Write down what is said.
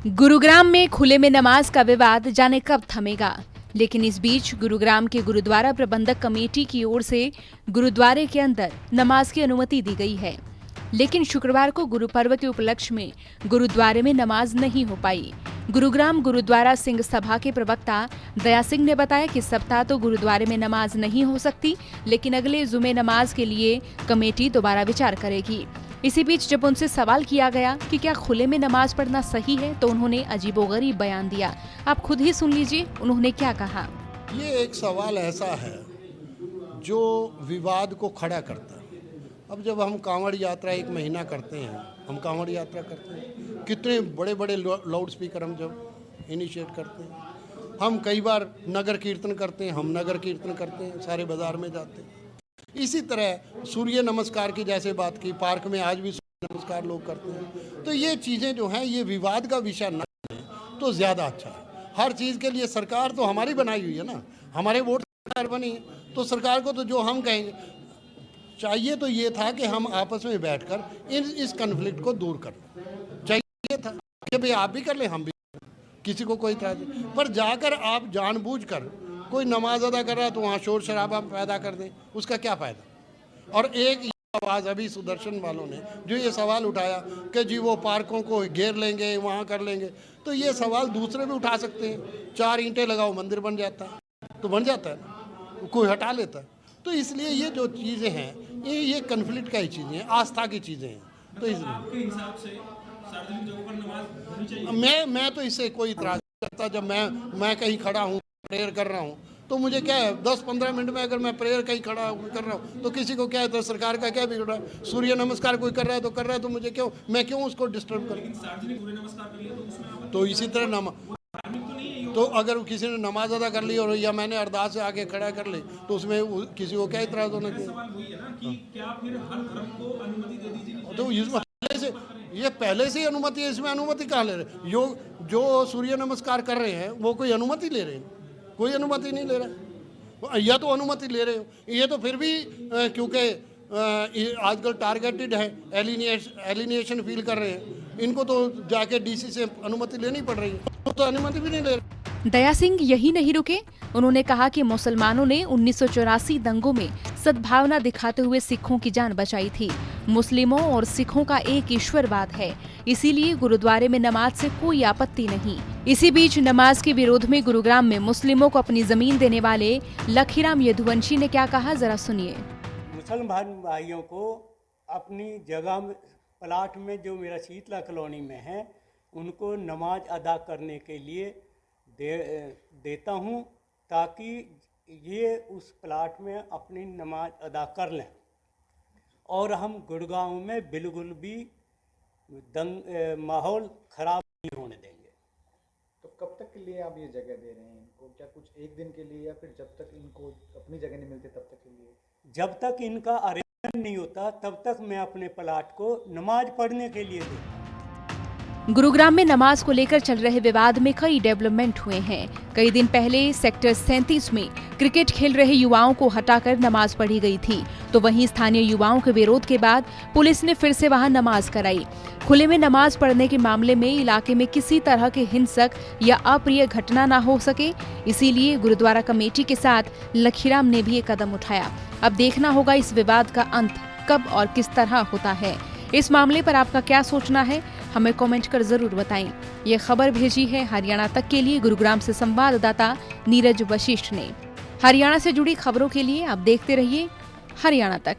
गुरुग्राम में खुले में नमाज का विवाद जाने कब थमेगा, लेकिन इस बीच गुरुग्राम के गुरुद्वारा प्रबंधक कमेटी की ओर से गुरुद्वारे के अंदर नमाज की अनुमति दी गई है। लेकिन शुक्रवार को गुरु पर्व के उपलक्ष्य में गुरुद्वारे में नमाज नहीं हो पाई। गुरुग्राम गुरुद्वारा सिंह सभा के प्रवक्ता दया सिंह ने बताया कि सप्ताह तो गुरुद्वारे में नमाज नहीं हो सकती, लेकिन अगले जुमे नमाज के लिए कमेटी दोबारा विचार करेगी। इसी बीच जब उनसे सवाल किया गया कि क्या खुले में नमाज पढ़ना सही है, तो उन्होंने अजीबोगरीब बयान दिया। आप खुद ही सुन लीजिए उन्होंने क्या कहा। ये एक सवाल ऐसा है जो विवाद को खड़ा करता है। अब जब हम कांवड़ यात्रा 1 महीना करते हैं, हम कांवड़ यात्रा करते हैं, कितने बड़े बड़े लाउड स्पीकर हम जब इनिशिएट करते हैं, हम कई बार नगर कीर्तन करते हैं, हम नगर कीर्तन करते हैं, सारे बाजार में जाते हैं। इसी तरह सूर्य नमस्कार की जैसे बात की, पार्क में आज भी सूर्य नमस्कार लोग करते हैं। तो ये चीज़ें जो हैं ये विवाद का विषय न है तो ज़्यादा अच्छा है। हर चीज़ के लिए सरकार तो हमारी बनाई हुई है ना, हमारे वोट सरकार बनी है, तो सरकार को तो जो हम कहेंगे चाहिए तो ये था कि हम आपस में बैठकर इस कन्फ्लिक्ट को दूर कर चाहिए था कि भाई आप भी कर ले हम भी, किसी को कोई इतराज़ नहीं। पर जाकर आप जानबूझकर कोई नमाज अदा कर रहा है तो वहाँ शोर शराबा पैदा कर दें, उसका क्या फ़ायदा। और एक आवाज़ अभी सुदर्शन वालों ने जो ये सवाल उठाया कि जी वो पार्कों को घेर लेंगे, वहाँ कर लेंगे, तो ये सवाल दूसरे भी उठा सकते हैं। 4 ईंटें लगाओ मंदिर बन जाता है, तो बन जाता है, कोई हटा लेता है। तो इसलिए ये जो चीज़ें हैं ये कन्फ्लिक्ट का ही चीज़ें हैं, आस्था की चीज़ें हैं। तो इसलिए आपके हिसाब से सार्वजनिक जगहों पर नमाज होनी चाहिए? मैं तो इससे कोई इतराज़ नहीं करता। जब मैं कहीं खड़ा हूँ, प्रेयर कर रहा हूँ, तो मुझे क्या है 10-15 मिनट में अगर मैं प्रेयर कहीं खड़ा कर रहा हूँ तो किसी को क्या है, तो सरकार का क्या बिगड़ रहा है। सूर्य नमस्कार कोई कर रहा है तो कर रहा है, तो मुझे क्यों, मैं क्यों उसको डिस्टर्ब करूँ। सार्वजनिक सूर्य नमस्कार कर लिया तो उसमें तो इसी तरह तो अगर किसी ने नमाज अदा कर ली और या मैंने अरदास से आके खड़ा कर ली तो उसमें किसी को क्या इतराज़ होना चाहिए। सवाल वही है ना कि क्या फिर हर धर्म को अनुमति दे दीजिए? तो इसमें पहले से ही अनुमति है, इसमें अनुमति कहाँ ले रहे। जो सूर्य नमस्कार कर रहे हैं वो कोई अनुमति ले रहे हैं? कोई अनुमति नहीं ले रहा। या तो अनुमति ले रहे हो, ये तो फिर भी क्योंकि आजकल टारगेटेड है, एलिनेशन फील कर रहे हैं, इनको तो जाके डीसी से अनुमति लेनी पड़ रही है, तो अनुमति भी नहीं ले रहे। दया सिंह यही नहीं रुके। उन्होंने कहा कि मुसलमानों ने 1984 दंगों में सद्भावना दिखाते हुए सिखों की जान बचाई थी। मुस्लिमों और सिखों का एक ईश्वरवाद है, इसीलिए गुरुद्वारे में नमाज से कोई आपत्ति नहीं। इसी बीच नमाज के विरोध में गुरुग्राम में मुस्लिमों को अपनी जमीन देने वाले लखीराम यदुवंशी ने क्या कहा, जरा सुनिए। मुसलमान भाइयों को अपनी जगह में, प्लाट में जो मेरा शीतला कॉलोनी में है, उनको नमाज अदा करने के लिए देता हूँ ताकि ये उस प्लाट में अपनी नमाज अदा कर लें। और हम गुड़गांव में बिल्कुल भी माहौल ख़राब नहीं होने देंगे। तो कब तक के लिए आप ये जगह दे रहे हैं इनको? क्या कुछ एक दिन के लिए या फिर जब तक इनको अपनी जगह नहीं मिलती तब तक के लिए? जब तक इनका अरेंजमेंट नहीं होता तब तक मैं अपने प्लाट को नमाज पढ़ने के लिए दूँ। गुरुग्राम में नमाज को लेकर चल रहे विवाद में कई डेवलपमेंट हुए हैं। कई दिन पहले सेक्टर 37 में क्रिकेट खेल रहे युवाओं को हटाकर नमाज पढ़ी गई थी, तो वहीं स्थानीय युवाओं के विरोध के बाद पुलिस ने फिर से वहां नमाज कराई। खुले में नमाज पढ़ने के मामले में इलाके में किसी तरह के हिंसक या अप्रिय घटना न हो सके, इसीलिए गुरुद्वारा कमेटी के साथ लखीराम ने भी एक कदम उठाया। अब देखना होगा इस विवाद का अंत कब और किस तरह होता है। इस मामले पर आपका क्या सोचना है, हमें कमेंट कर जरूर बताएं। ये खबर भेजी है हरियाणा तक के लिए गुरुग्राम से संवाददाता नीरज वशिष्ठ ने। हरियाणा से जुड़ी खबरों के लिए आप देखते रहिए हरियाणा तक।